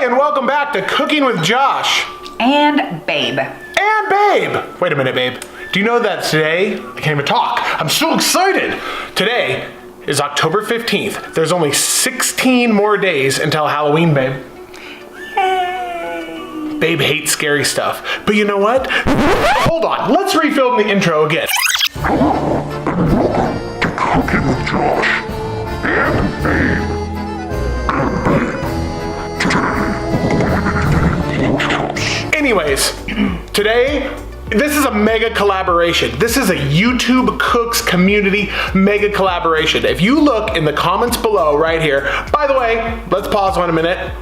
and welcome back to Cooking with Josh. And Babe. And Babe. Wait a minute, Babe. Do you know that today, I can't even talk. I'm so excited. Today is October 15th. There's only 16 more days until Halloween, Babe. Yay. Babe hates scary stuff. But you know what? Hold on, let's refilm the intro again. Cooking with Josh and Babe. Anyways, today, this is a mega collaboration. This is a YouTube Cooks community mega collaboration. If you look in the comments below right here, by the way, let's pause 1 minute.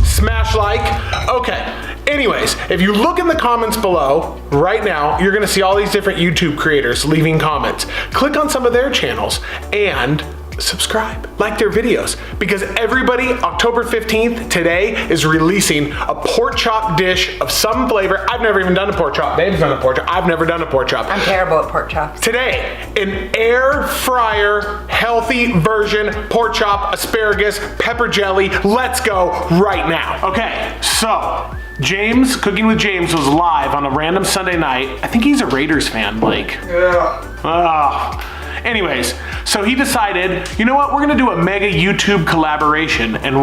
Smash like. Okay. Anyways, if you look in the comments below right now, you're gonna see all these different YouTube creators leaving comments. Click on some of their channels and subscribe, like their videos, because everybody, October 15th, today, is releasing a pork chop dish of some flavor. I've never even done a pork chop. Babe's done a pork chop. I've never done a pork chop. I'm terrible at pork chops. Today, an air fryer, healthy version, pork chop, asparagus, pepper jelly. Let's go right now. Okay, so James, Cooking with James, was live on a random Sunday night. I think he's a Raiders fan, like. Yeah. Anyways, so he decided, you know what, we're gonna do a mega YouTube collaboration, and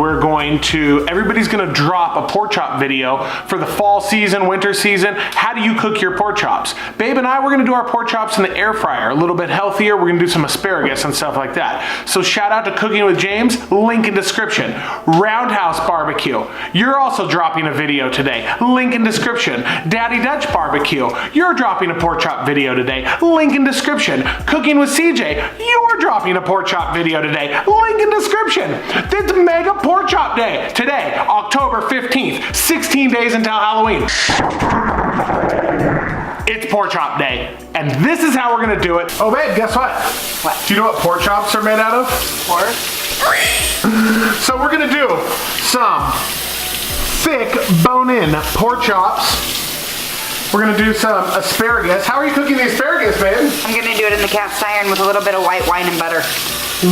everybody's gonna drop a pork chop video for the fall season, winter season. How do you cook your pork chops? Babe and I, we're gonna do our pork chops in the air fryer, a little bit healthier. We're gonna do some asparagus and stuff like that. So shout out to Cooking with James, link in description. Roundhouse Barbecue, you're also dropping a video today, link in description. Daddy Dutch Barbecue, you're dropping a pork chop video today, link in description. Cooking with CJ, you're dropping a pork chop video today, link in description. It's mega pork chop day today, October 15th, 16 days until Halloween. It's pork chop day, and this is how we're gonna do it. Oh babe, guess what? What? Do you know what pork chops are made out of? Pork? So we're gonna do some thick bone-in pork chops. We're gonna do some asparagus. How are you cooking the asparagus, babe? I'm gonna do it in the cast iron with a little bit of white wine and butter.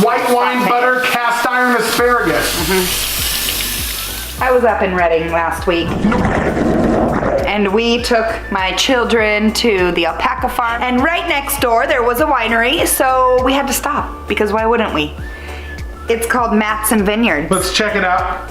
White wine, butter, cast iron asparagus. I was up in Reading last week. And we took my children to the alpaca farm. And right next door, there was a winery, so we had to stop, because why wouldn't we? It's called Matson Vineyard. Let's check it out.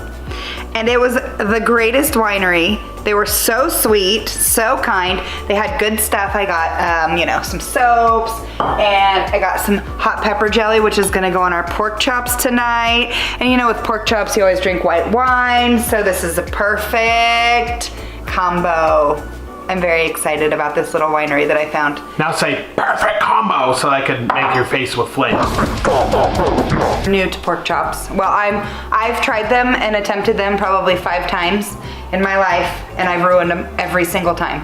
And it was the greatest winery. They were so sweet, so kind. They had good stuff. I got, some soaps, and I got some hot pepper jelly, which is gonna go on our pork chops tonight. And with pork chops, you always drink white wine, so this is a perfect combo. I'm very excited about this little winery that I found. Now say perfect combo so I can make your face with flames. New to pork chops. Well, I've tried them and attempted them probably 5 times in my life, and I've ruined them every single time.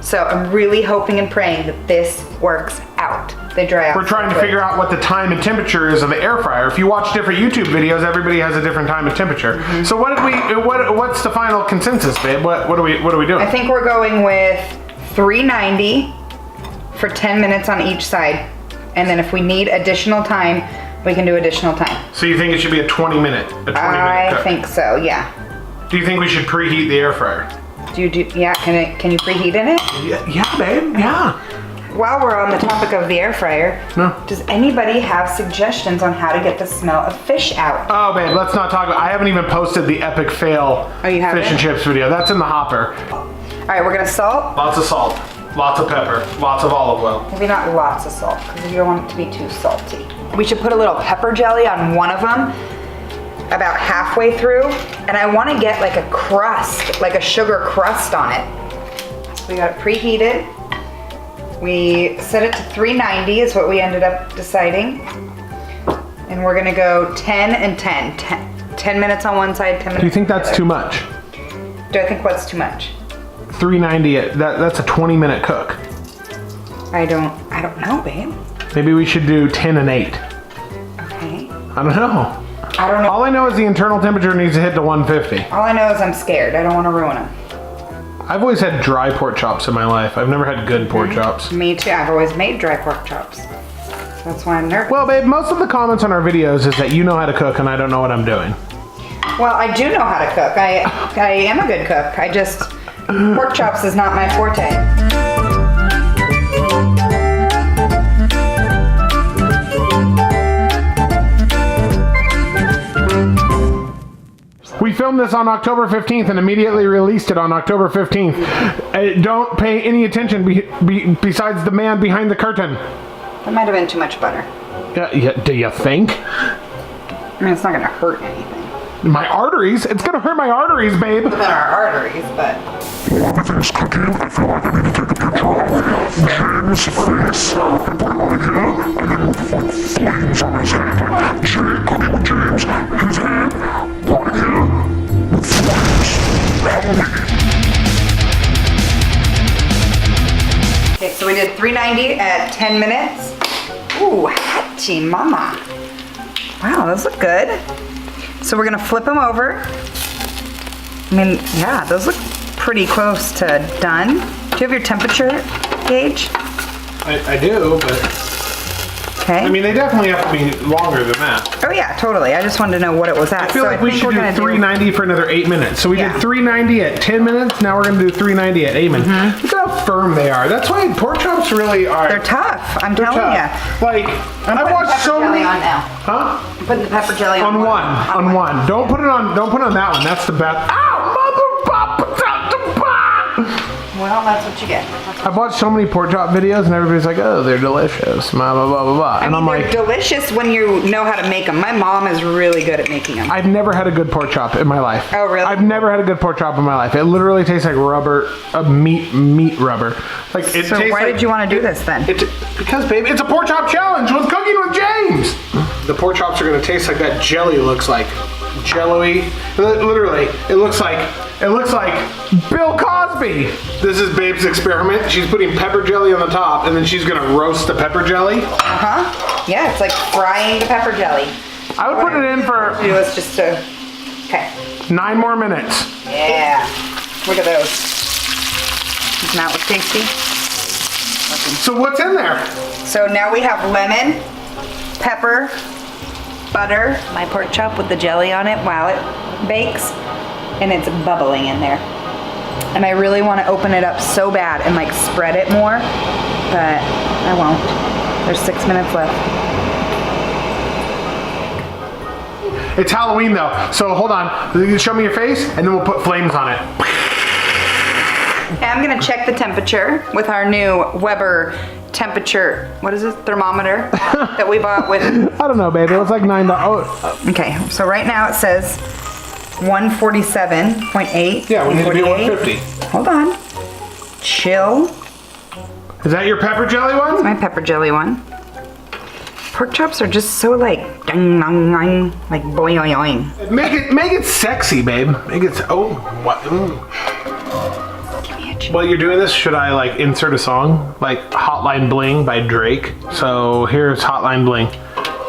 So I'm really hoping and praying that this works out. They dry out. We're trying to figure out what the time and temperature is of the air fryer. If you watch different YouTube videos, everybody has a different time and temperature. So what's the final consensus, babe? What are we doing? I think we're going with 390 for 10 minutes on each side. And then if we need additional time, we can do additional time. So you think it should be a 20 minute cook? I think so, yeah. Do you think we should preheat the air fryer? Yeah, can you preheat in it? Yeah, babe, yeah. While we're on the topic of the air fryer, does anybody have suggestions on how to get the smell of fish out? Oh, babe, let's not talk about. I haven't even posted the epic fail you haven't? fish and chips video. That's in the hopper. All right, we're gonna salt. Lots of salt, lots of pepper, lots of olive oil. Maybe not lots of salt, because you don't want it to be too salty. We should put a little pepper jelly on one of them, about halfway through, and I want to get like a crust, like a sugar crust on it. So we got it preheated. We set it to 390 is what we ended up deciding. And we're gonna go 10 and 10. 10 minutes on one side, 10 minutes. Do you think that's too much? Do I think what's too much? 390, that's a 20-minute cook. I don't know, babe. Maybe we should do 10 and 8. Okay. I don't know. I don't know. All I know is the internal temperature needs to hit to 150. All I know is I'm scared. I don't want to ruin them. I've always had dry pork chops in my life. I've never had good pork chops. Me too. I've always made dry pork chops. That's why I'm nervous. Well, babe, most of the comments on our videos is that you know how to cook and I don't know what I'm doing. Well, I do know how to cook. I am a good cook. I just, pork chops is not my forte. We filmed this on October 15th and immediately released it on October 15th. Don't pay any attention besides the man behind the curtain. That might have been too much butter. Do you think? I mean, it's not gonna hurt anything. My arteries? It's gonna hurt my arteries, babe. Within our arteries, but. While everything's cooking, I feel like I need to take a picture of James' face and put it on here, and then with like flames on his hand. Jay cooking with James, his hand, right here, with flames. Halloween. Okay, so we did 390 at 10 minutes. Ooh, hachi mama. Wow, those look good. So we're gonna flip them over. I mean, yeah, those look pretty close to done. Do you have your temperature gauge? I do, but Okay. I mean, they definitely have to be longer than that. Oh yeah, totally. I just wanted to know what it was at. I feel like we should do 390 for another 8 minutes. So we did 390 at 10 minutes. Now we're gonna do 390 at 8 minutes. Look how firm they are. That's why pork chops really are. They're tough. I'm telling you. Like, I watched so many. On now. Huh? I'm putting the pepper jelly on. On one. Don't put it on. Don't put it on that one. That's the best. Ow, mother papa. Well, that's what you get. I've watched so many pork chop videos and everybody's like, oh, they're delicious, blah, blah, blah, blah, blah. And I'm they're like, delicious when you know how to make them. My mom is really good at making them. I've never had a good pork chop in my life. Oh, really? I've never had a good pork chop in my life. It literally tastes like rubber, meat rubber. Like it So tastes why like, did you want to do this then? Because, babe, it's a pork chop challenge with Cooking with James. The pork chops are gonna taste like that jelly looks like. Jello-y. Literally, it looks like Bill Cosby. This is Babe's experiment. She's putting pepper jelly on the top, and then she's gonna roast the pepper jelly. Yeah, it's like frying the pepper jelly. I would put it in for Do is just to. Okay. 9 more minutes. Yeah. Look at those. Doesn't that look tasty? So what's in there? So now we have lemon, pepper, butter, my pork chop with the jelly on it while it bakes, and it's bubbling in there. And I really want to open it up so bad and like spread it more, but I won't. There's 6 minutes left. It's Halloween though, so hold on. Show me your face, and then we'll put flames on it. Okay, I'm gonna check the temperature with our new Weber temperature, what is it, thermometer that we bought with. I don't know, baby. It looks like $9. Oh. Okay, so right now it says 147.8. Yeah, we need to be 148. 150. Hold on. Chill. Is that your pepper jelly one? My pepper jelly one. Pork chops are just so like ding, dong, dong, like boing, boing, boing. Make it sexy, babe. Make it. Oh, what? Give me a chill. While you're doing this, should I like insert a song like "Hotline Bling" by Drake? So here's "Hotline Bling."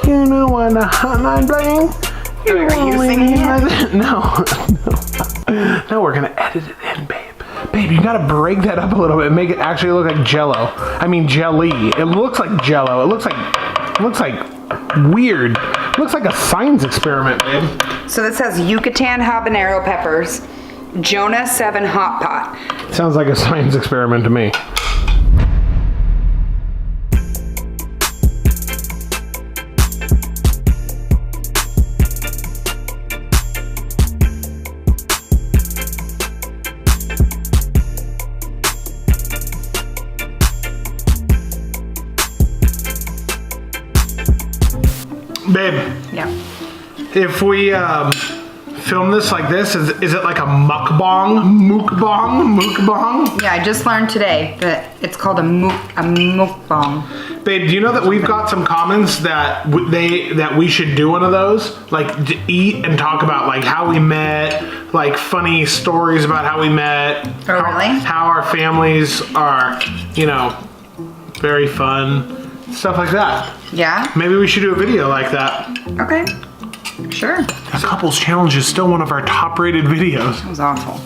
You know what a hotline bling? Are you singing it? No, we're gonna edit it in, babe. Babe, you gotta break that up a little bit and make it actually look like jello. I mean jelly. It looks like jello. It looks like weird. It looks like a science experiment, babe. So this has Yucatan habanero peppers, Jonah 7 hot pot. Sounds like a science experiment to me. Babe, Yeah. if we film this like this, is it like a mukbang? Mukbang? Yeah, I just learned today that it's called a mukbang. Babe, do you know that we've got some comments that we should do one of those? Like to eat and talk about like how we met, like funny stories about how we met. Oh, really? How our families are, you know, very fun. Stuff like that. Yeah? Maybe we should do a video like that. Okay. Sure. The couples challenge is still one of our top rated videos. That was awful.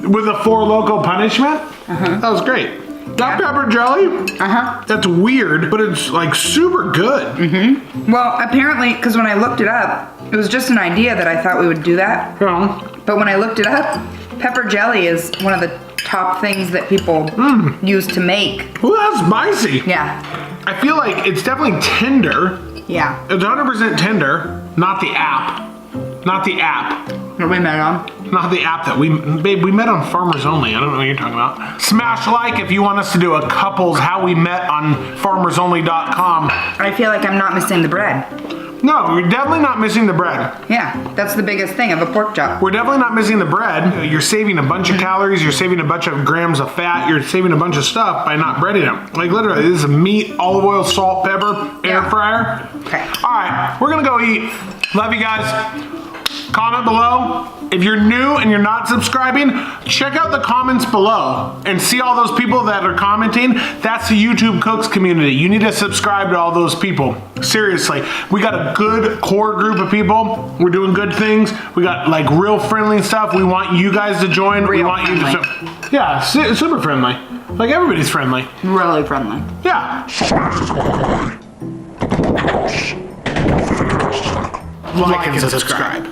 With a 4 Loco punishment? That was great. That Yeah. pepper jelly, Uh-huh. that's weird, but it's like super good. Well, apparently, because when I looked it up, it was just an idea that I thought we would do that. You know, But when I looked it up, pepper jelly is one of the top things that people use to make. ooh, that's spicy. Yeah. I feel like it's definitely tender. Yeah. It's 100% tender, not the app. Not the app. What we met on. Not the app that we met on Farmers Only. I don't know what you're talking about. Smash like if you want us to do a couples how we met on farmersonly.com. I feel like I'm not missing the bread. No, you're definitely not missing the bread. Yeah, that's the biggest thing of a pork chop. We're definitely not missing the bread. You're saving a bunch of calories, you're saving a bunch of grams of fat, you're saving a bunch of stuff by not breading them. Like literally, this is meat, olive oil, salt, pepper, air Yeah. fryer. Okay. All right, we're gonna go eat. Love you guys. Comment below. If you're new and you're not subscribing, check out the comments below and see all those people that are commenting. That's the YouTube Cooks community. You need to subscribe to all those people. Seriously, we got a good core group of people. We're doing good things. We got like real friendly stuff. We want you guys to join. We Real want you friendly. to, yeah, super friendly. Like everybody's friendly. Really friendly. Yeah. Smash like the pork chops. Like and subscribe.